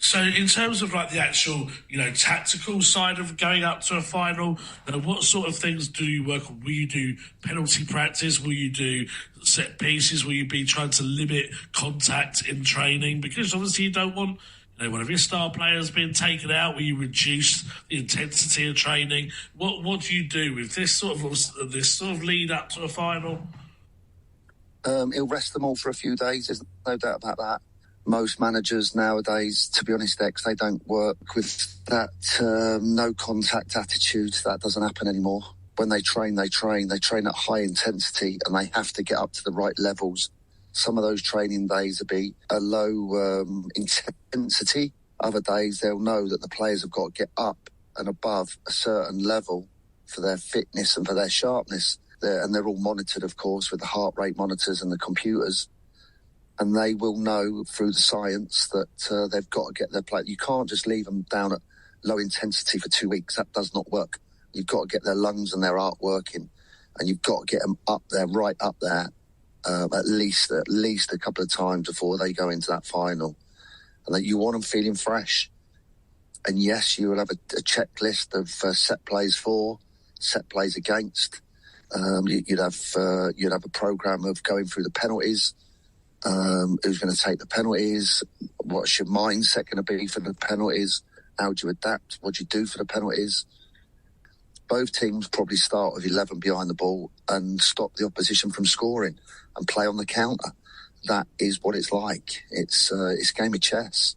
So in terms of like the actual, tactical side of going up to a final, what sort of things do you work on? Will you do penalty practice? Will you do set pieces? Will you be trying to limit contact in training? Because obviously you don't want, one of your star players being taken out. Will you reduce the intensity of training? What do you do with this sort of lead up to a final? He'll rest them all for a few days. There's no doubt about that. Most managers nowadays, to be honest, they don't work with that no contact attitude. That doesn't happen anymore. When they train at high intensity, and they have to get up to the right levels. Some of those training days will be a low intensity. Other days they'll know that the players have got to get up and above a certain level for their fitness and for their sharpness. They're all monitored, of course, with the heart rate monitors and the computers. And they will know through the science that they've got to get their play. You can't just leave them down at low intensity for 2 weeks. That does not work. You've got to get their lungs and their heart working, and you've got to get them up there, right up there, at least a couple of times before they go into that final. And that you want them feeling fresh. And yes, you will have a checklist of set plays for, set plays against. You'd have a program of going through the penalties. Who's going to take the penalties? What's your mindset going to be for the penalties? How do you adapt? What do you do for the penalties? Both teams probably start with 11 behind the ball and stop the opposition from scoring and play on the counter. That is what it's like. It's a game of chess.